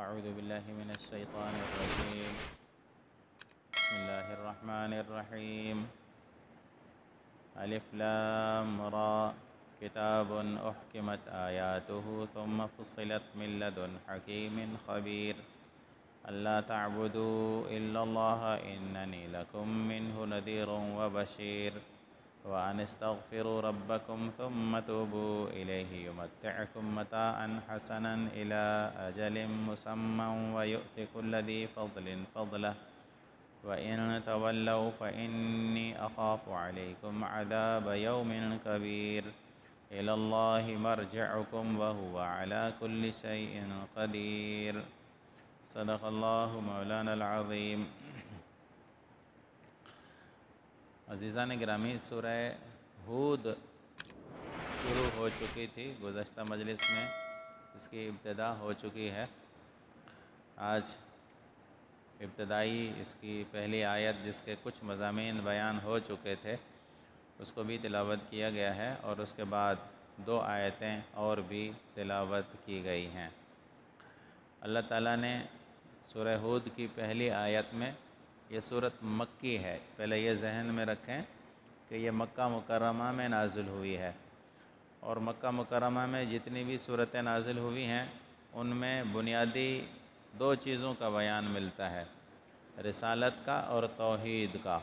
أعوذ بالله من الشيطان الرجيم. بسم الله الرحمن الرحيم. ألف لام را كتاب أحكمت آياته ثم فصلت من لدن حكيم خبير ألا تعبدوا إلا الله إنني لكم منه نذير وبشير وأن استغفروا ربكم ثم توبوا إليه يمتعكم متاعا حسنا إلى أجل مسمى ويؤت كل ذي فضل فضله وإن تولوا فإني أخاف عليكم عذاب يوم كبير إلى الله مرجعكم وهو على كل شيء قدير. صدق اللہ مولانا العظیم. عزیزان گرامی، سورہ ہود شروع ہو چکی تھی، گزشتہ مجلس میں اس کی ابتدا ہو چکی ہے. آج ابتدائی اس کی پہلی آیت جس کے کچھ مضامین بیان ہو چکے تھے اس کو بھی تلاوت کیا گیا ہے، اور اس کے بعد 2 آیتیں اور بھی تلاوت کی گئی ہیں. اللہ تعالیٰ نے سورہ ہود کی پہلی آیت میں، یہ سورت مکی ہے، پہلے یہ ذہن میں رکھیں کہ یہ مکہ مکرمہ میں نازل ہوئی ہے، اور مکہ مکرمہ میں جتنی بھی سورتیں نازل ہوئی ہیں ان میں بنیادی 2 چیزوں کا بیان ملتا ہے، رسالت کا اور توحید کا.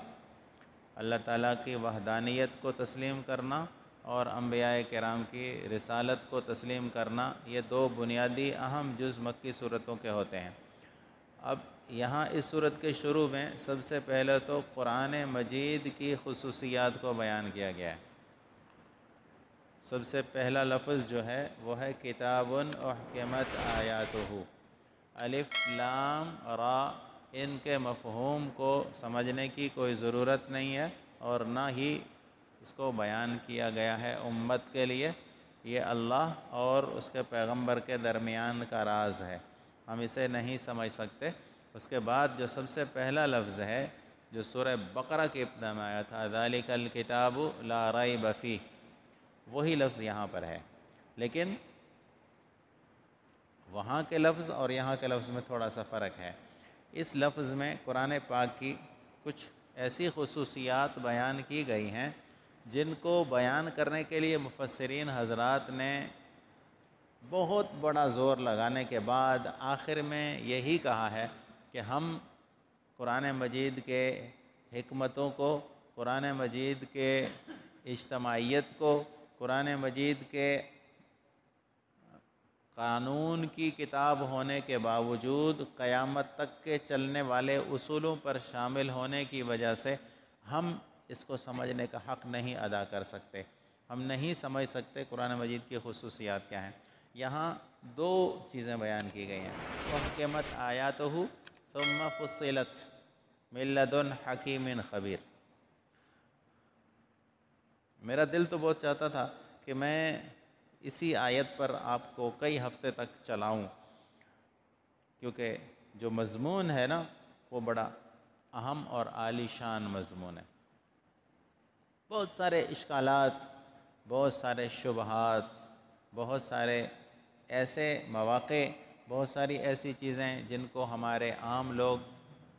اللہ تعالیٰ کی وحدانیت کو تسلیم کرنا اور انبیاء کرام کی رسالت کو تسلیم کرنا، یہ 2 بنیادی اہم جز مکی صورتوں کے ہوتے ہیں. اب یہاں اس صورت کے شروع میں سب سے پہلے تو قرآن مجید کی خصوصیات کو بیان کیا گیا ہے. سب سے پہلا لفظ جو ہے وہ ہے کتاب احکمت آیاتہ. الف لام را، ان کے مفہوم کو سمجھنے کی کوئی ضرورت نہیں ہے، اور نہ ہی اس کو بیان کیا گیا ہے امت کے لیے. یہ اللہ اور اس کے پیغمبر کے درمیان کا راز ہے، ہم اسے نہیں سمجھ سکتے. اس کے بعد جو سب سے پہلا لفظ ہے جو سورہ بقرہ کے ابتدا میں آیا تھا، ذالک الکتاب لا ریب فیہ، وہی لفظ یہاں پر ہے. لیکن وہاں کے لفظ اور یہاں کے لفظ میں تھوڑا سا فرق ہے. اس لفظ میں قرآن پاک کی کچھ ایسی خصوصیات بیان کی گئی ہیں جن کو بیان کرنے کے لیے مفسرین حضرات نے بہت بڑا زور لگانے کے بعد آخر میں یہی کہا ہے کہ ہم قرآن مجید کے حکمتوں کو، قرآن مجید کے اجتماعیت کو، قرآن مجید کے قانون کی کتاب ہونے کے باوجود قیامت تک کے چلنے والے اصولوں پر شامل ہونے کی وجہ سے ہم اس کو سمجھنے کا حق نہیں ادا کر سکتے. ہم نہیں سمجھ سکتے قرآن مجید کی خصوصیات کیا ہیں. یہاں 2 چیزیں بیان کی گئی ہیں، احکمت آیاتہ ثم فصلت من لدن حکیم خبیر. میرا دل تو بہت چاہتا تھا کہ میں اسی آیت پر آپ کو کئی ہفتے تک چلاؤں، کیونکہ جو مضمون ہے نا وہ بڑا اہم اور عالی شان مضمون ہے. بہت سارے اشکالات، بہت سارے شبہات، بہت سارے ایسے مواقع، بہت ساری ایسی چیزیں جن کو ہمارے عام لوگ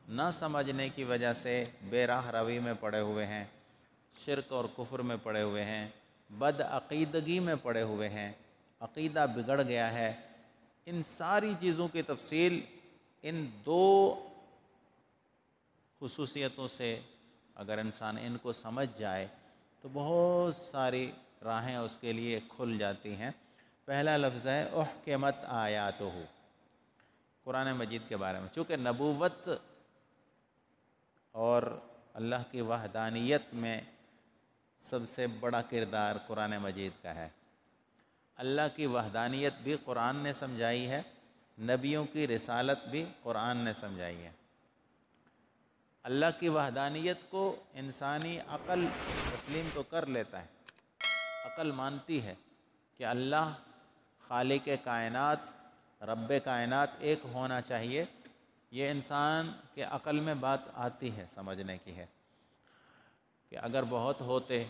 نہ سمجھنے کی وجہ سے بے راہ روی میں پڑے ہوئے ہیں، شرک اور کفر میں پڑے ہوئے ہیں، بد عقیدگی میں پڑے ہوئے ہیں، عقیدہ بگڑ گیا ہے. ان ساری چیزوں کی تفصیل ان 2 خصوصیتوں سے اگر انسان ان کو سمجھ جائے تو بہت ساری راہیں اس کے لیے کھل جاتی ہیں. پہلا لفظ ہے احکمت آیاتہ، قرآن مجید کے بارے میں. چونکہ نبوت اور اللہ کی وحدانیت میں سب سے بڑا کردار قرآن مجید کا ہے. اللہ کی وحدانیت بھی قرآن نے سمجھائی ہے، نبیوں کی رسالت بھی قرآن نے سمجھائی ہے. اللہ کی وحدانیت کو انسانی عقل تسلیم تو کر لیتا ہے، عقل مانتی ہے کہ اللہ خالق کائنات، رب کائنات ایک ہونا چاہیے. یہ انسان کے عقل میں بات آتی ہے، سمجھنے کی ہے کہ اگر بہت ہوتے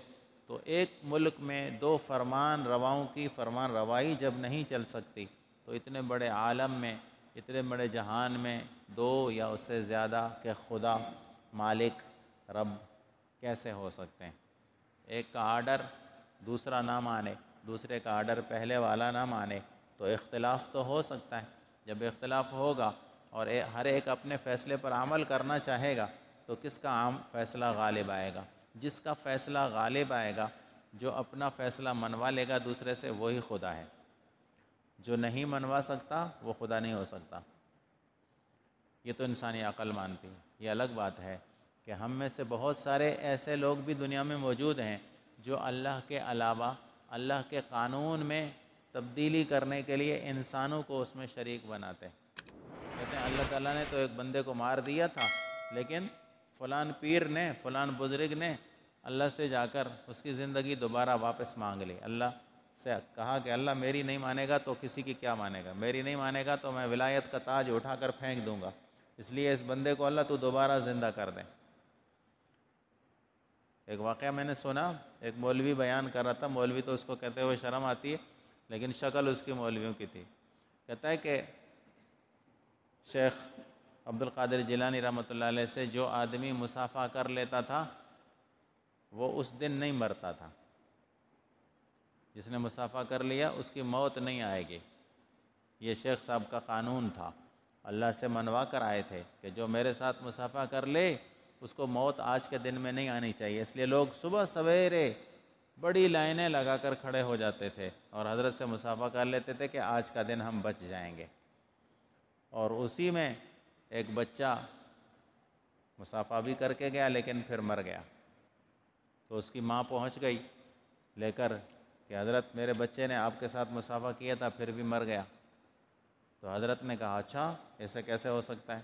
تو ایک ملک میں 2 فرمان رواؤں کی فرمان روائی جب نہیں چل سکتی تو اتنے بڑے عالم میں اتنے بڑے جہان میں دو یا اس سے زیادہ کہ خدا مالک رب کیسے ہو سکتے ہیں؟ ایک کا آرڈر دوسرا نہ مانے، دوسرے کا آرڈر پہلے والا نہ مانے، تو اختلاف تو ہو سکتا ہے۔ جب اختلاف ہوگا اور ہر ایک اپنے فیصلے پر عمل کرنا چاہے گا تو کس کا عام فیصلہ غالب آئے گا؟ جس کا فیصلہ غالب آئے گا، جو اپنا فیصلہ منوا لے گا دوسرے سے، وہی خدا ہے۔ جو نہیں منوا سکتا وہ خدا نہیں ہو سکتا۔ یہ تو انسانی عقل مانتی ہے۔ یہ الگ بات ہے کہ ہم میں سے بہت سارے ایسے لوگ بھی دنیا میں موجود ہیں جو اللہ کے علاوہ اللہ کے قانون میں تبدیلی کرنے کے لیے انسانوں کو اس میں شریک بناتے ہیں۔ کہتے ہیں اللہ تعالیٰ نے تو ایک بندے کو مار دیا تھا، لیکن فلان پیر نے، فلان بزرگ نے اللہ سے جا کر اس کی زندگی دوبارہ واپس مانگ لی۔ اللہ سے کہا کہ اللہ میری نہیں مانے گا تو کسی کی کیا مانے گا، میری نہیں مانے گا تو میں ولایت کا تاج اٹھا کر پھینک دوں گا، اس لیے اس بندے کو اللہ تو دوبارہ زندہ کر دے۔ ایک واقعہ میں نے سنا، ایک مولوی بیان کر رہا تھا، مولوی تو اس کو کہتے ہوئے شرم آتی ہے لیکن شکل اس کی مولویوں کی تھی۔ کہتا ہے کہ شیخ عبد القادر جیلانی رحمۃ اللہ علیہ سے جو آدمی مصافحہ کر لیتا تھا وہ اس دن نہیں مرتا تھا۔ جس نے مصافحہ کر لیا اس کی موت نہیں آئے گی۔ یہ شیخ صاحب کا قانون تھا، اللہ سے منوا کر آئے تھے کہ جو میرے ساتھ مصافحہ کر لے اس کو موت آج کے دن میں نہیں آنی چاہیے۔ اس لیے لوگ صبح سویرے بڑی لائنیں لگا کر کھڑے ہو جاتے تھے اور حضرت سے مصافحہ کر لیتے تھے کہ آج کا دن ہم بچ جائیں گے۔ اور اسی میں ایک بچہ مصافحہ بھی کر کے گیا لیکن پھر مر گیا۔ تو اس کی ماں پہنچ گئی لے کر کہ حضرت میرے بچے نے آپ کے ساتھ مصافحہ کیا تھا پھر بھی مر گیا۔ تو حضرت نے کہا اچھا ایسے کیسے ہو سکتا ہے؟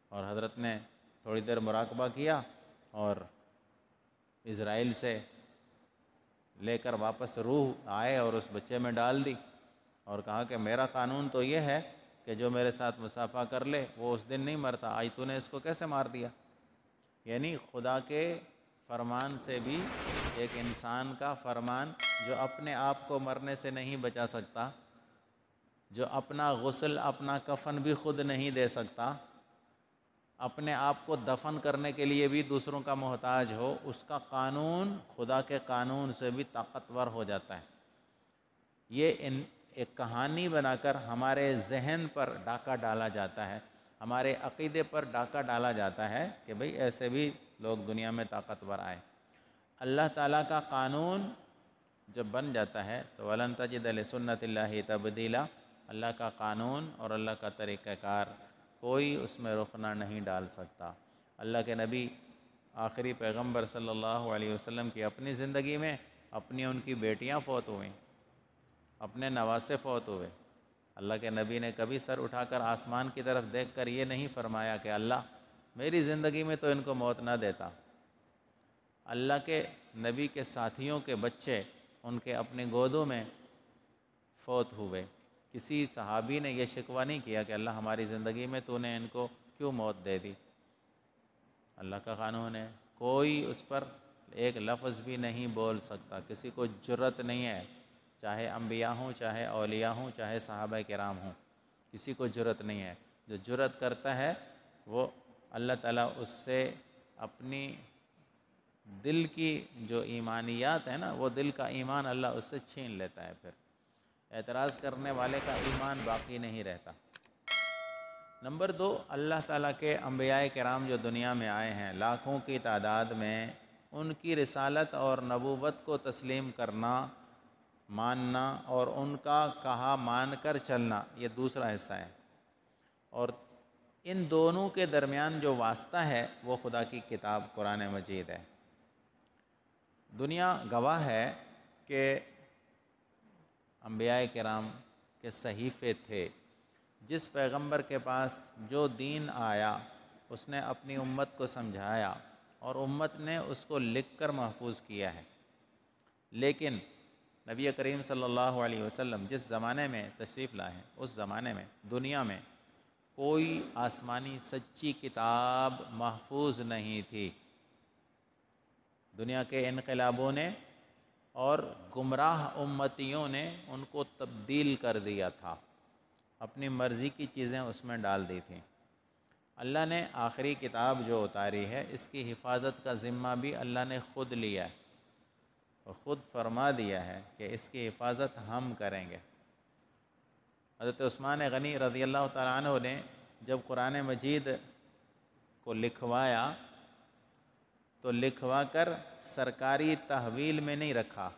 اور حضرت نے تھوڑی دیر مراقبہ کیا اور اسرائیل سے لے کر واپس روح آئے اور اس بچے میں ڈال دی اور کہا کہ میرا قانون تو یہ ہے کہ جو میرے ساتھ مصافحہ کر لے وہ اس دن نہیں مرتا، آج تو نے اس کو کیسے مار دیا؟ یعنی خدا کے فرمان سے بھی ایک انسان کا فرمان جو اپنے آپ کو مرنے سے نہیں بچا سکتا، جو اپنا غسل اپنا کفن بھی خود نہیں دے سکتا، اپنے آپ کو دفن کرنے کے لیے بھی دوسروں کا محتاج ہو، اس کا قانون خدا کے قانون سے بھی طاقتور ہو جاتا ہے۔ یہ ایک کہانی بنا کر ہمارے ذہن پر ڈاکہ ڈالا جاتا ہے، ہمارے عقیدے پر ڈاکہ ڈالا جاتا ہے کہ بھئی ایسے بھی لوگ دنیا میں طاقتور آئے۔ اللہ تعالیٰ کا قانون جب بن جاتا ہے تو وَلَن تَجِدَ لِسُنَّتِ اللَّهِ تَبْدِيلًا، اللہ کا قانون اور اللہ کا طریقہ کار کوئی اس میں رخنہ نہیں ڈال سکتا۔ اللہ کے نبی آخری پیغمبر صلی اللہ علیہ وسلم کی اپنی زندگی میں اپنی ان کی بیٹیاں فوت ہوئیں، اپنے نواسے فوت ہوئے۔ اللہ کے نبی نے کبھی سر اٹھا کر آسمان کی طرف دیکھ کر یہ نہیں فرمایا کہ اللہ میری زندگی میں تو ان کو موت نہ دیتا۔ اللہ کے نبی کے ساتھیوں کے بچے ان کے اپنے گودوں میں فوت ہوئے۔ کسی صحابی نے یہ شکوہ نہیں کیا کہ اللہ ہماری زندگی میں تو نے ان کو کیوں موت دے دی۔ اللہ کا قانون ہے، کوئی اس پر ایک لفظ بھی نہیں بول سکتا، کسی کو جرأت نہیں ہے، چاہے انبیاء ہوں، چاہے اولیاء ہوں، چاہے صحابہ کرام ہوں، کسی کو جرأت نہیں ہے۔ جو جرأت کرتا ہے وہ اللہ تعالیٰ اس سے اپنی دل کی جو ایمانیات ہے نا، وہ دل کا ایمان اللہ اس سے چھین لیتا ہے، پھر اعتراض کرنے والے کا ایمان باقی نہیں رہتا۔ نمبر 2، اللہ تعالیٰ کے انبیاء کرام جو دنیا میں آئے ہیں لاکھوں کی تعداد میں، ان کی رسالت اور نبوت کو تسلیم کرنا، ماننا اور ان کا کہا مان کر چلنا، یہ دوسرا حصہ ہے۔ اور ان دونوں کے درمیان جو واسطہ ہے وہ خدا کی کتاب قرآن مجید ہے۔ دنیا گواہ ہے کہ انبیاء کرام کے صحیفے تھے، جس پیغمبر کے پاس جو دین آیا اس نے اپنی امت کو سمجھایا اور امت نے اس کو لکھ کر محفوظ کیا ہے۔ لیکن نبی کریم صلی اللہ علیہ وسلم جس زمانے میں تشریف لائے ہیں اس زمانے میں دنیا میں کوئی آسمانی سچی کتاب محفوظ نہیں تھی۔ دنیا کے انقلابوں نے اور گمراہ امتیوں نے ان کو تبدیل کر دیا تھا۔ اپنی مرضی کی چیزیں اس میں ڈال دی تھیں۔ اللہ نے آخری کتاب جو اتاری ہے اس کی حفاظت کا ذمہ بھی اللہ نے خود لیا ہے اور خود فرما دیا ہے کہ اس کی حفاظت ہم کریں گے۔ حضرت عثمان غنی رضی اللہ تعالیٰ عنہ نے جب قرآن مجید کو لکھوایا تو لکھوا کر سرکاری تحویل میں نہیں رکھا،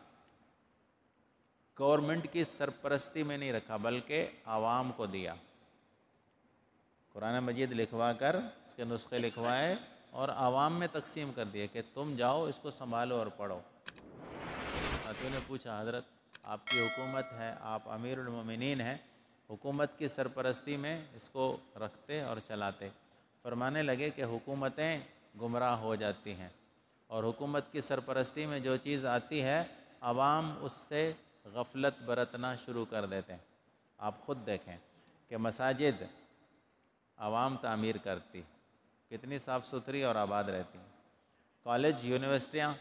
گورنمنٹ کی سرپرستی میں نہیں رکھا، بلکہ عوام کو دیا۔ قرآن مجید لکھوا کر اس کے نسخے لکھوائے اور عوام میں تقسیم کر دیے کہ تم جاؤ اس کو سنبھالو اور پڑھو۔ ساتھیوں نے پوچھا حضرت آپ کی حکومت ہے، آپ امیر المومنین ہیں، حکومت کی سرپرستی میں اس کو رکھتے اور چلاتے۔ فرمانے لگے کہ حکومتیں گمراہ ہو جاتی ہیں اور حکومت کی سرپرستی میں جو چیز آتی ہے عوام اس سے غفلت برتنا شروع کر دیتے ہیں۔ آپ خود دیکھیں کہ مساجد عوام تعمیر کرتی، کتنی صاف ستھری اور آباد رہتی ہیں۔ کالج، یونیورسٹیاں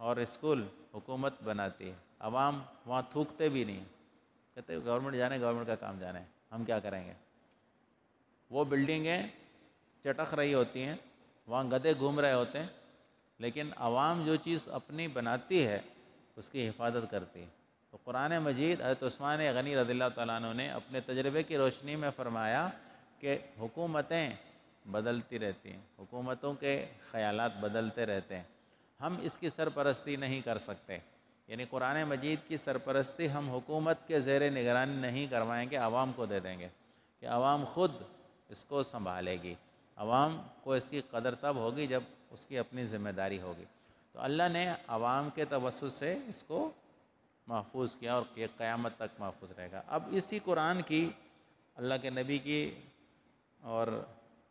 اور اسکول حکومت بناتی ہے، عوام وہاں تھوکتے بھی نہیں، کہتے گورنمنٹ جانے، گورنمنٹ کا کام جانے، ہم کیا کریں گے۔ وہ بلڈنگیں چٹخ رہی ہوتی ہیں، وہاں گدھے گھوم رہے ہوتے ہیں، لیکن عوام جو چیز اپنی بناتی ہے اس کی حفاظت کرتی ہے۔ تو قرآن مجید حضرت عثمان غنی رضی اللہ تعالیٰ عنہ نے اپنے تجربے کی روشنی میں فرمایا کہ حکومتیں بدلتی رہتی ہیں، حکومتوں کے خیالات بدلتے رہتے ہیں، ہم اس کی سرپرستی نہیں کر سکتے۔ یعنی قرآن مجید کی سرپرستی ہم حکومت کے زیر نگرانی نہیں کروائیں گے، عوام کو دے دیں گے کہ عوام خود اس کو سنبھالے گی۔ عوام کو اس کی قدر تب ہوگی جب اس کی اپنی ذمہ داری ہوگی۔ تو اللہ نے عوام کے توسط سے اس کو محفوظ کیا اور یہ قیامت تک محفوظ رہے گا۔ اب اسی قرآن کی اللہ کے نبی کی اور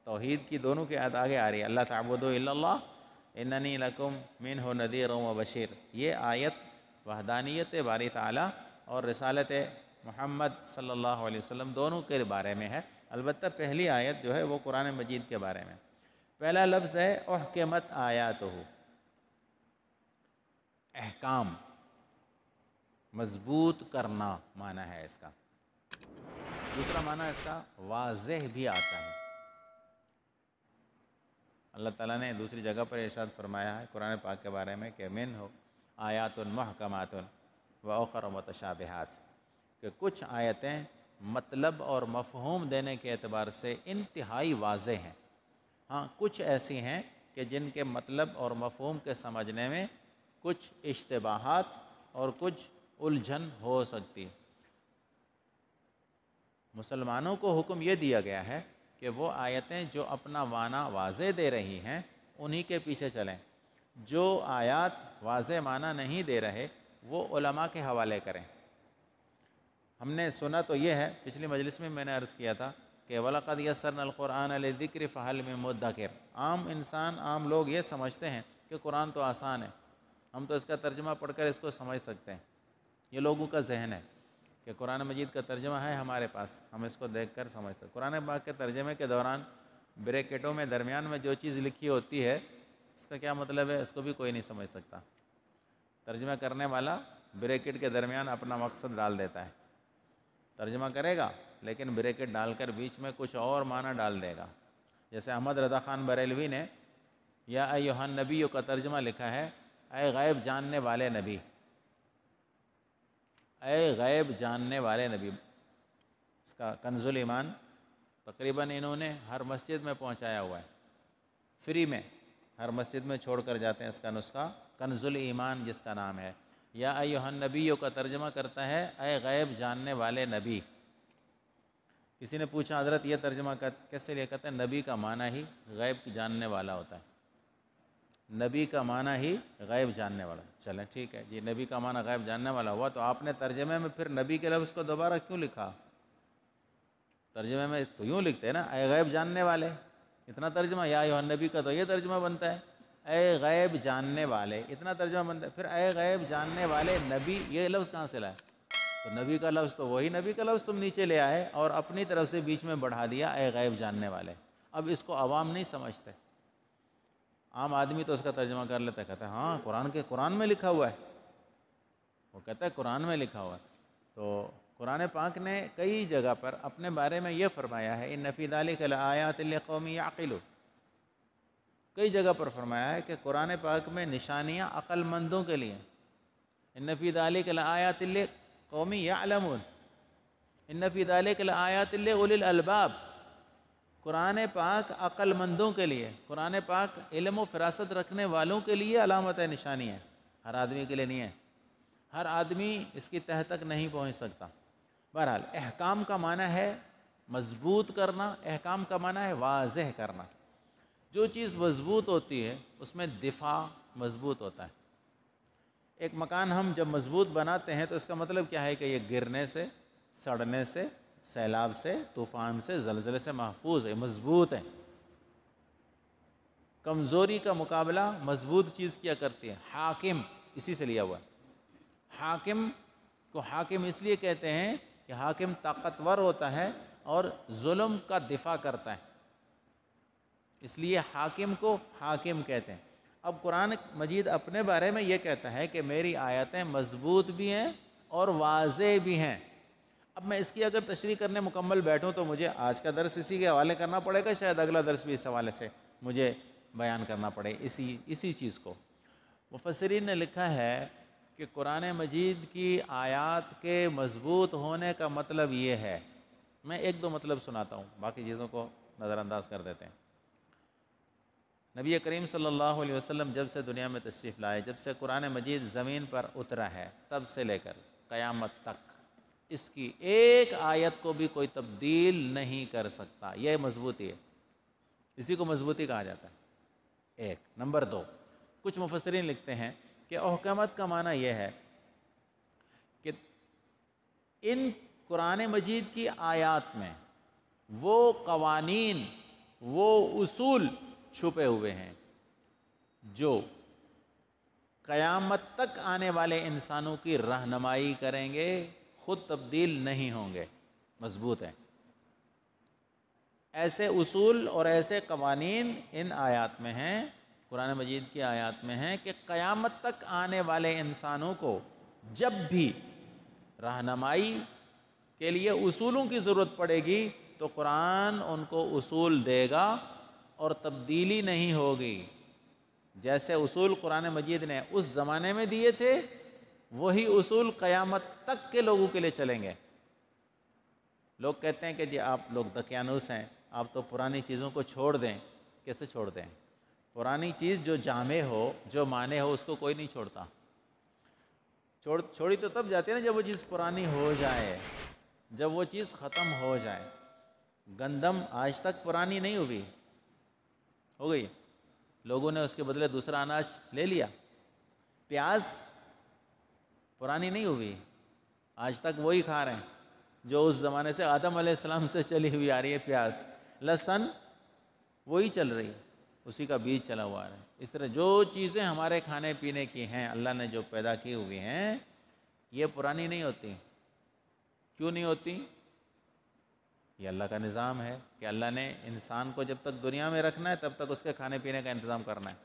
توحید کی دونوں کی آیت آگے آ رہی ہے، اللہ تعبدوا الا اللہ اننی لکم منہ نذیر و بشیر۔ یہ آیت وحدانیت باری تعالیٰ اور رسالت محمد صلی اللہ علیہ وسلم دونوں کے بارے میں ہے۔ البتہ پہلی آیت جو ہے وہ قرآن مجید کے بارے میں۔ پہلا لفظ ہے احکمت آیاتہ، احکام، مضبوط کرنا معنی ہے اس کا۔ دوسرا معنی اس کا واضح بھی آتا ہے۔ اللہ تعالیٰ نے دوسری جگہ پر ارشاد فرمایا ہے قرآن پاک کے بارے میں کہ منہ آیات محکمات و اخر متشابہات، کہ کچھ آیتیں مطلب اور مفہوم دینے کے اعتبار سے انتہائی واضح ہیں، ہاں کچھ ایسی ہیں کہ جن کے مطلب اور مفہوم کے سمجھنے میں کچھ اشتباہات اور کچھ الجھن ہو سکتی۔ مسلمانوں کو حکم یہ دیا گیا ہے کہ وہ آیتیں جو اپنا معنی واضح دے رہی ہیں انہی کے پیچھے چلیں، جو آیات واضح معنی نہیں دے رہے وہ علماء کے حوالے کریں۔ ہم نے سنا تو یہ ہے، پچھلی مجلس میں نے عرض کیا تھا کہ وَلَقَدْ يَسَّرْنَا الْقُرْآنَ لِلذِّكْرِ فَهَلْ مِن مُدَّكِرٍ۔ عام انسان، عام لوگ یہ سمجھتے ہیں کہ قرآن تو آسان ہے، ہم تو اس کا ترجمہ پڑھ کر اس کو سمجھ سکتے ہیں۔ یہ لوگوں کا ذہن ہے کہ قرآن مجید کا ترجمہ ہے ہمارے پاس، ہم اس کو دیکھ کر سمجھ سکتے۔ قرآن پاک کے ترجمے کے دوران بریکٹوں میں درمیان میں جو چیز لکھی ہوتی ہے اس کا کیا مطلب ہے اس کو بھی کوئی نہیں سمجھ سکتا۔ ترجمہ کرنے والا بریکٹ کے درمیان اپنا مقصد ڈال دیتا ہے، ترجمہ کرے گا لیکن بریکٹ ڈال کر بیچ میں کچھ اور معنی ڈال دے گا۔ جیسے احمد رضا خان بریلوی نے یا ایھا النبی کا ترجمہ لکھا ہے اے غیب جاننے والے نبی، اے غیب جاننے والے نبی۔ اس کا کنز الایمان تقریباً انہوں نے ہر مسجد میں پہنچایا ہوا ہے، فری میں ہر مسجد میں چھوڑ کر جاتے ہیں اس کا نسخہ، کنز الایمان جس کا نام ہے۔ یا ایھا النبی کا ترجمہ کرتا ہے اے غیب جاننے والے نبی۔ کسی نے پوچھا حضرت یہ ترجمہ کیسے لیا؟ کہتے ہیں نبی کا معنی ہی غیب جاننے والا ہوتا ہے، نبی کا معنی ہی غیب جاننے والا۔ چلیں ٹھیک ہے جی، نبی کا معنی غیب جاننے والا ہوا، تو آپ نے ترجمے میں پھر نبی کے لفظ کو دوبارہ کیوں لکھا؟ ترجمے میں تو یوں لکھتے ہیں نا اے غیب جاننے والے، اتنا ترجمہ۔ یا ایھا النبی کا تو یہ ترجمہ بنتا ہے اے غیب جاننے والے، اتنا ترجمہ بنتا ہے۔ پھر اے غیب جاننے والے نبی، یہ لفظ کہاں سے لائے؟ تو نبی کا لفظ تو وہی نبی کا لفظ تم نیچے لے آئے اور اپنی طرف سے بیچ میں بڑھا دیا اے غیب جاننے والے۔ اب اس کو عوام نہیں سمجھتے، عام آدمی تو اس کا ترجمہ کر لیتا ہے، کہتا ہے ہاں قرآن میں لکھا ہوا ہے، وہ کہتا ہے قرآن میں لکھا ہوا ہے۔ تو قرآن پاک نے کئی جگہ پر اپنے بارے میں یہ فرمایا ہے ان فی ذلک لآیات لقوم یعقلون، کئی جگہ پر فرمایا ہے کہ قرآن پاک میں نشانیاں عقل مندوں کے لیے، ان فی ذلک لآیات لقوم یعلمون، ان فی ذلک لآیات لأولی الالباب، قرآن پاک عقل مندوں کے لیے، قرآن پاک علم و فراست رکھنے والوں کے لیے علامت نشانی ہے، ہر آدمی کے لیے نہیں ہے، ہر آدمی اس کی تہ تک نہیں پہنچ سکتا۔ بہرحال احکام کا معنی ہے مضبوط کرنا، احکام کا معنی ہے واضح کرنا۔ جو چیز مضبوط ہوتی ہے اس میں دفاع مضبوط ہوتا ہے۔ ایک مکان ہم جب مضبوط بناتے ہیں تو اس کا مطلب کیا ہے کہ یہ گرنے سے، سڑنے سے، سیلاب سے، طوفان سے، زلزلے سے محفوظ ہے، مضبوط ہے۔ کمزوری کا مقابلہ مضبوط چیز کیا کرتی ہے۔ حاکم اسی سے لیا ہوا ہے۔ حاکم کو حاکم اس لیے کہتے ہیں کہ حاکم طاقتور ہوتا ہے اور ظلم کا دفاع کرتا ہے، اس لیے حاکم کو حاکم کہتے ہیں۔ اب قرآن مجید اپنے بارے میں یہ کہتا ہے کہ میری آیتیں مضبوط بھی ہیں اور واضح بھی ہیں۔ اب میں اس کی اگر تشریح کرنے مکمل بیٹھوں تو مجھے آج کا درس اسی کے حوالے کرنا پڑے گا، شاید اگلا درس بھی اس حوالے سے مجھے بیان کرنا پڑے اسی چیز کو۔ مفسرین نے لکھا ہے کہ قرآن مجید کی آیات کے مضبوط ہونے کا مطلب یہ ہے، میں ایک دو مطلب سناتا ہوں، باقی چیزوں کو نظر انداز کر دیتے ہیں۔ نبی کریم صلی اللہ علیہ وسلم جب سے دنیا میں تشریف لائے، جب سے قرآن مجید زمین پر اترا ہے، تب سے لے کر قیامت تک اس کی ایک آیت کو بھی کوئی تبدیل نہیں کر سکتا۔ یہ مضبوطی ہے، اسی کو مضبوطی کہا جاتا ہے۔ ایک نمبر دو، کچھ مفسرین لکھتے ہیں کہ احکامت کا معنی یہ ہے کہ ان قرآن مجید کی آیات میں وہ قوانین، وہ اصول چھپے ہوئے ہیں جو قیامت تک آنے والے انسانوں کی رہنمائی کریں گے، خود تبدیل نہیں ہوں گے، مضبوط ہیں۔ ایسے اصول اور ایسے قوانین ان آیات میں ہیں، قرآن مجید کی آیات میں ہیں کہ قیامت تک آنے والے انسانوں کو جب بھی رہنمائی کے لیے اصولوں کی ضرورت پڑے گی تو قرآن ان کو اصول دے گا اور تبدیلی نہیں ہوگی۔ جیسے اصول قرآن مجید نے اس زمانے میں دیے تھے، وہی اصول قیامت تک کے لوگوں کے لیے چلیں گے۔ لوگ کہتے ہیں کہ جی آپ لوگ دقیانوس ہیں، آپ تو پرانی چیزوں کو چھوڑ دیں۔ کیسے چھوڑ دیں؟ پرانی چیز جو جامع ہو، جو مانے ہو، اس کو کوئی نہیں چھوڑتا۔ چھوڑی تو تب جاتی ہے نا جب وہ چیز پرانی ہو جائے، جب وہ چیز ختم ہو جائے۔ گندم آج تک پرانی نہیں ہوئی، ہو گئی، لوگوں نے اس کے بدلے دوسرا اناج لے لیا۔ پیاز پرانی نہیں ہوئی، آج تک وہی کھا رہے ہیں جو اس زمانے سے آدم علیہ السلام سے چلی ہوئی آ رہی ہے۔ پیاز، لہسن وہی چل رہی ہے، اسی کا بیج چلا ہوا ہے۔ اس طرح جو چیزیں ہمارے کھانے پینے کی ہیں، اللہ نے جو پیدا کی ہوئی ہیں، یہ پرانی نہیں ہوتی۔ کیوں نہیں ہوتی؟ یہ اللہ کا نظام ہے کہ اللہ نے انسان کو جب تک دنیا میں رکھنا ہے تب تک اس کے کھانے پینے کا انتظام کرنا ہے۔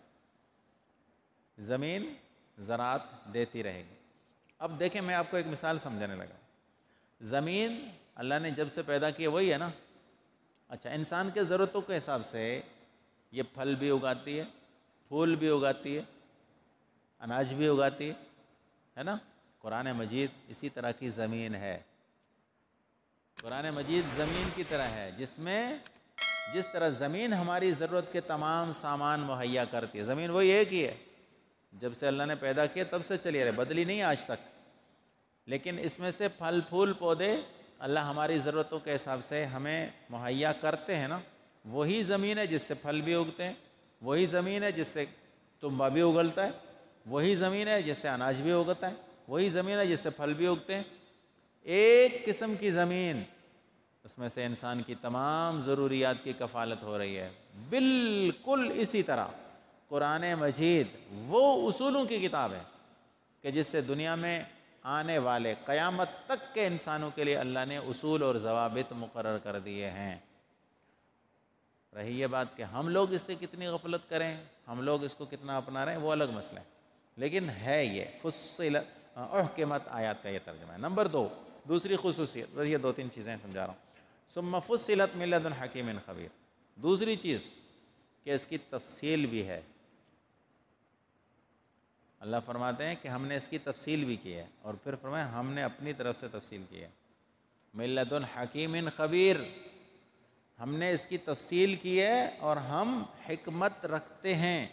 زمین زراعت دیتی رہے گی۔ اب دیکھیں، میں آپ کو ایک مثال سمجھانے لگا۔ زمین اللہ نے جب سے پیدا کی ہے وہی ہے نا؟ اچھا، انسان کے ضرورتوں کے حساب سے یہ پھل بھی اگاتی ہے، پھول بھی اگاتی ہے، اناج بھی اگاتی ہے نا؟ قرآن مجید اسی طرح کی زمین ہے۔ قرآن مجید زمین کی طرح ہے، جس طرح زمین ہماری ضرورت کے تمام سامان مہیا کرتی ہے۔ زمین وہی ایک ہی ہے، جب سے اللہ نے پیدا کیا تب سے چلی آ رہی ہے، بدلی نہیں آج تک۔ لیکن اس میں سے پھل پھول پودے اللہ ہماری ضرورتوں کے حساب سے ہمیں مہیا کرتے ہیں نا۔ وہی زمین ہے جس سے پھل بھی اگتے ہیں، وہی زمین ہے جس سے تنبا بھی اگلتا ہے، وہی زمین ہے جس سے اناج بھی اگتا ہے، وہی زمین ہے جس سے پھل بھی اگتے ہیں۔ ایک قسم کی زمین، اس میں سے انسان کی تمام ضروریات کی کفالت ہو رہی ہے۔ بالکل اسی طرح قرآن مجید وہ اصولوں کی کتاب ہے کہ جس سے دنیا میں آنے والے قیامت تک کے انسانوں کے لیے اللہ نے اصول اور ضوابط مقرر کر دیے ہیں۔ رہی یہ بات کہ ہم لوگ اس سے کتنی غفلت کریں، ہم لوگ اس کو کتنا اپنا رہے ہیں، وہ الگ مسئلہ ہے، لیکن ہے یہ فصلت احکمت آیات کا یہ ترجمہ ہے۔ نمبر دو، دوسری خصوصیت، بس یہ 2-3 چیزیں سمجھا رہا ہوں. ثم فصلت من لدن حکیم خبیر. دوسری چیز کہ اس کی تفصیل بھی ہے. اللہ فرماتے ہیں کہ ہم نے اس کی تفصیل بھی کی ہے، اور پھر فرمایا ہم نے اپنی طرف سے تفصیل کی ہے. من لدن حکیم خبیر، ہم نے اس کی تفصیل کی ہے اور ہم حکمت رکھتے ہیں،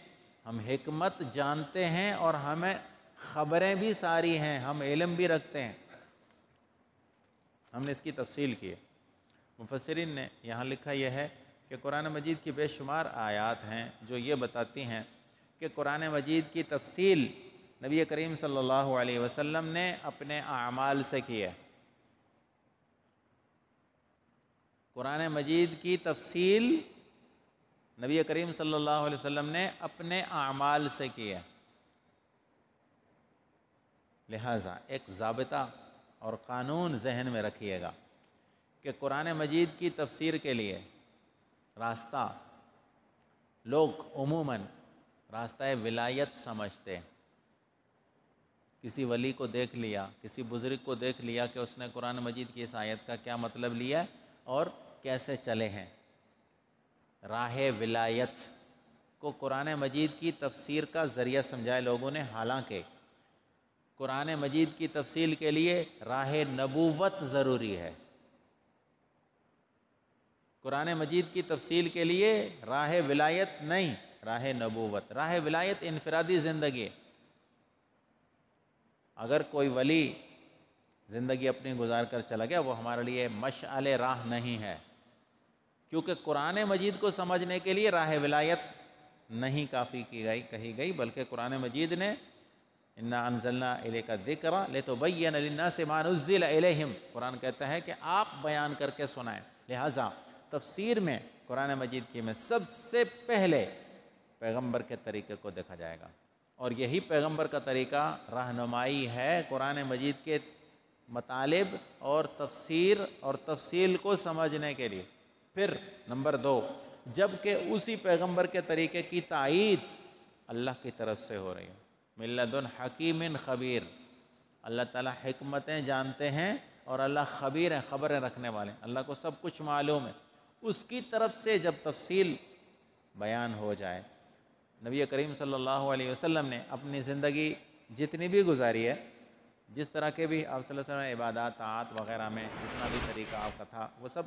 ہم حکمت جانتے ہیں اور ہمیں خبریں بھی ساری ہیں، ہم علم بھی رکھتے ہیں. ہم نے اس کی تفصیل کی ہے. مفسرین نے یہاں لکھا یہ ہے کہ قرآن مجید کی بے شمار آیات ہیں جو یہ بتاتی ہیں کہ قرآن مجید کی تفصیل نبی کریم صلی اللہ علیہ وسلم نے اپنے اعمال سے کی ہے. قرآن مجید کی تفصیل نبی کریم صلی اللہ علیہ وسلم نے اپنے اعمال سے کی ہے. لہٰذا ایک ضابطہ اور قانون ذہن میں رکھیے گا کہ قرآن مجید کی تفسیر کے لیے راستہ لوگ عموماً راستہ ولایت سمجھتے ہیں. کسی ولی کو دیکھ لیا، کسی بزرگ کو دیکھ لیا کہ اس نے قرآن مجید کی اس آیت کا کیا مطلب لیا ہے اور کیسے چلے ہیں. راہ ولایت کو قرآن مجید کی تفسیر کا ذریعہ سمجھائے لوگوں نے، حالانکہ قرآن مجید کی تفصیل کے لیے راہ نبوت ضروری ہے. قرآن مجید کی تفصیل کے لیے راہ ولایت نہیں، راہ نبوت. راہ ولایت انفرادی زندگی ہے. اگر کوئی ولی زندگی اپنی گزار کر چلا گیا، وہ ہمارے لیے مشعل راہ نہیں ہے، کیونکہ قرآن مجید کو سمجھنے کے لیے راہ ولایت نہیں کافی کہی گئی، بلکہ قرآن مجید نے اِنَّا أَنزَلْنَا إِلَيْكَ الذِّكْرَ لِتُبَيِّنَ لِلنَّاسِ مَا نُزِّلَ إِلَيْهِمْ. قرآن کہتا ہے کہ آپ بیان کر کے سنائیں. لہٰذا تفسیر میں قرآن مجید کی میں سب سے پہلے پیغمبر کے طریقے کو دیکھا جائے گا، اور یہی پیغمبر کا طریقہ رہنمائی ہے قرآن مجید کے مطالب اور تفسیر اور تفصیل کو سمجھنے کے لیے. پھر نمبر 2، جبکہ اسی پیغمبر کے طریقے کی تائید اللہ کی طرف سے ہو رہی ہے. من لدن حکیم خبیر. اللہ تعالیٰ حکمتیں جانتے ہیں اور اللہ خبیر ہیں، خبریں رکھنے والے ہیں. اللہ کو سب کچھ معلوم ہے. اس کی طرف سے جب تفصیل بیان ہو جائے، نبی کریم صلی اللہ علیہ وسلم نے اپنی زندگی جتنی بھی گزاری ہے، جس طرح کے بھی آپ صلی اللہ علیہ وسلم عبادات طاعات وغیرہ میں جتنا بھی طریقہ آپ کا تھا، وہ سب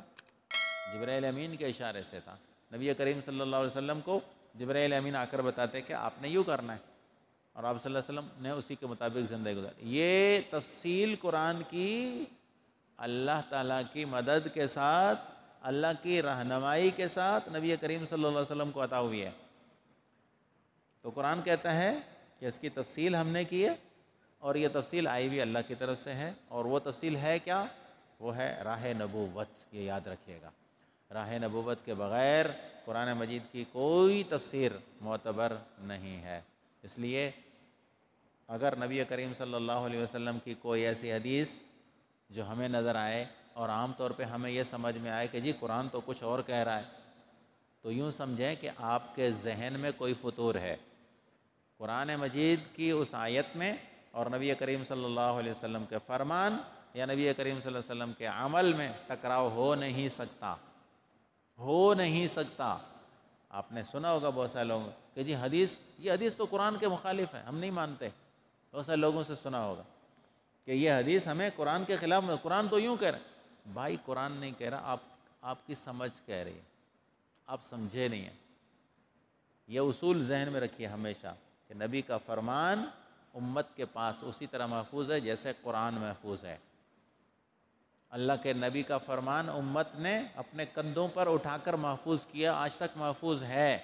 جبرائیل امین کے اشارے سے تھا. نبی کریم صلی اللہ علیہ وسلم کو جبرائیل امین آ کر بتاتے کہ آپ نے یوں کرنا ہے، اور آپ صلی اللہ علیہ وسلم نے اسی کے مطابق زندگی گزاری. یہ تفصیل قرآن کی اللہ تعالیٰ کی مدد کے ساتھ، اللہ کی رہنمائی کے ساتھ نبی کریم صلی اللہ علیہ وسلم کو عطا ہوئی ہے. تو قرآن کہتا ہے کہ اس کی تفصیل ہم نے کی ہے، اور یہ تفصیل آئی بھی اللہ کی طرف سے ہے. اور وہ تفصیل ہے کیا؟ وہ ہے راہ نبوت. یہ یاد رکھیے گا، راہ نبوت کے بغیر قرآن مجید کی کوئی تفسیر معتبر نہیں ہے. اس لیے اگر نبی کریم صلی اللہ علیہ وسلم کی کوئی ایسی حدیث جو ہمیں نظر آئے اور عام طور پہ ہمیں یہ سمجھ میں آئے کہ جی قرآن تو کچھ اور کہہ رہا ہے، تو یوں سمجھیں کہ آپ کے ذہن میں کوئی فطور ہے. قرآن مجید کی اس آیت میں اور نبی کریم صلی اللہ علیہ وسلم کے فرمان یا نبی کریم صلی اللہ علیہ وسلم کے عمل میں ٹکراؤ ہو نہیں سکتا، ہو نہیں سکتا. آپ نے سنا ہوگا بہت سارے لوگوں کہ جی یہ حدیث تو قرآن کے مخالف ہے، ہم نہیں مانتے. بہت سارے لوگوں سے سنا ہوگا کہ یہ حدیث ہمیں قرآن کے خلاف، قرآن تو یوں کہہ رہا ہے. بھائی قرآن نہیں کہہ رہا، آپ کی سمجھ کہہ رہی ہے، آپ سمجھے نہیں ہیں. یہ اصول ذہن میں رکھیے ہمیشہ کہ نبی کا فرمان امت کے پاس اسی طرح محفوظ ہے جیسے قرآن محفوظ ہے. اللہ کے نبی کا فرمان امت نے اپنے کندھوں پر اٹھا کر محفوظ کیا، آج تک محفوظ ہے.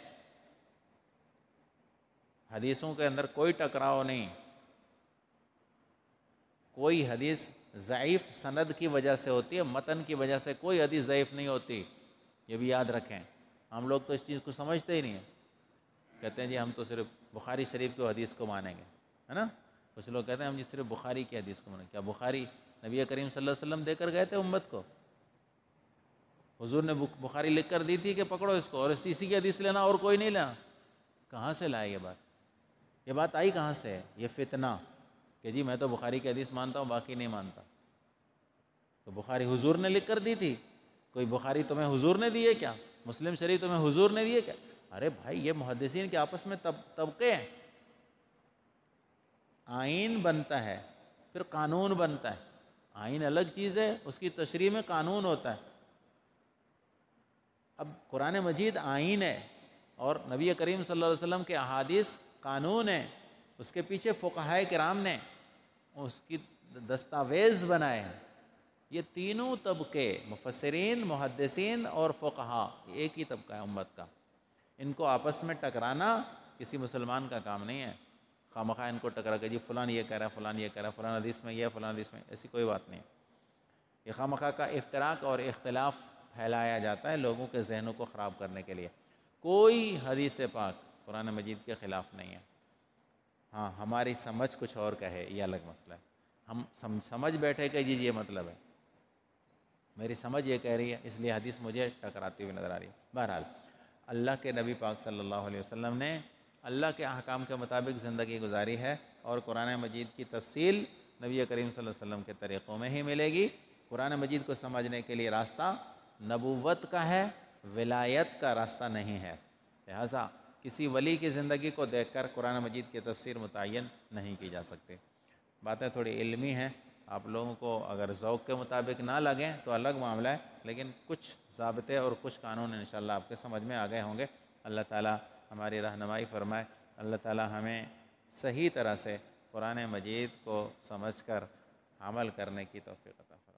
حدیثوں کے اندر کوئی ٹکراؤ نہیں. کوئی حدیث ضعیف سند کی وجہ سے ہوتی ہے، متن کی وجہ سے کوئی حدیث ضعیف نہیں ہوتی. یہ بھی یاد رکھیں. ہم لوگ تو اس چیز کو سمجھتے ہی نہیں ہیں. کہتے ہیں جی ہم تو صرف بخاری شریف کی حدیث کو مانیں گے، ہے نا. کچھ لوگ کہتے ہیں ہم جی صرف بخاری کی حدیث کو مانیں گے. کیا بخاری نبی کریم صلی اللہ علیہ وسلم دے کر گئے تھے امت کو؟ حضور نے بخاری لکھ کر دی تھی کہ پکڑو اس کو اور اسی کی حدیث لینا اور کوئی نہیں لینا؟ کہاں سے لائے یہ بات آئی کہاں سے؟ یہ فتنہ کہ جی میں تو بخاری کی حدیث مانتا ہوں باقی نہیں مانتا. تو بخاری حضور نے لکھ کر دی تھی؟ کوئی بخاری تمہیں حضور نے دی ہے کیا؟ مسلم شریف تمہیں حضور نے دی ہے کیا؟ ارے بھائی، یہ محدثین کے آپس میں طبقے ہیں. آئین بنتا ہے، پھر قانون بنتا ہے. آئین الگ چیز ہے، اس کی تشریح میں قانون ہوتا ہے. اب قرآن مجید آئین ہے اور نبی کریم صلی اللہ علیہ وسلم کے احادیث قانون ہیں. اس کے پیچھے فقہائے کرام نے اس کی دستاویز بنائے ہیں. یہ تینوں طبقے، مفسرین، محدثین اور فقہا، ایک ہی طبقہ ہے امت کا. ان کو آپس میں ٹکرانا کسی مسلمان کا کام نہیں ہے. خواہ مخواہ ان کو ٹکرا کہ جی فلان یہ کہہ رہا ہے، فلان یہ کہہ رہا ہے، فلان حدیث میں یہ، فلان حدیث میں، ایسی کوئی بات نہیں ہے. یہ خواہ مخواہ کا افتراق اور اختلاف پھیلایا جاتا ہے لوگوں کے ذہنوں کو خراب کرنے کے لیے. کوئی حدیث پاک قرآن مجید کے خلاف نہیں ہے. ہاں، ہماری سمجھ کچھ اور کہے، یہ الگ مسئلہ ہے. ہم سمجھ بیٹھے کہ جی یہ مطلب ہے، میری سمجھ یہ کہہ رہی ہے، اس لیے حدیث مجھے ٹکراتی ہوئی نظر آ رہی ہے. بہرحال اللہ کے نبی پاک صلی اللہ علیہ وسلم نے اللہ کے احکام کے مطابق زندگی گزاری ہے، اور قرآن مجید کی تفصیل نبی کریم صلی اللہ علیہ وسلم کے طریقوں میں ہی ملے گی. قرآن مجید کو سمجھنے کے لیے راستہ نبوت کا ہے، ولایت کا راستہ نہیں ہے. لہٰذا کسی ولی کی زندگی کو دیکھ کر قرآن مجید کی تفسیر متعین نہیں کی جا سکتی. باتیں تھوڑی علمی ہیں، آپ لوگوں کو اگر ذوق کے مطابق نہ لگیں تو الگ معاملہ ہے، لیکن کچھ ضابطے اور کچھ قانون انشاءاللہ آپ کے سمجھ میں آ گئے ہوں گے. اللہ تعالیٰ ہماری رہنمائی فرمائے. اللہ تعالیٰ ہمیں صحیح طرح سے قرآن مجید کو سمجھ کر عمل کرنے کی توفیق عطا فرمائے.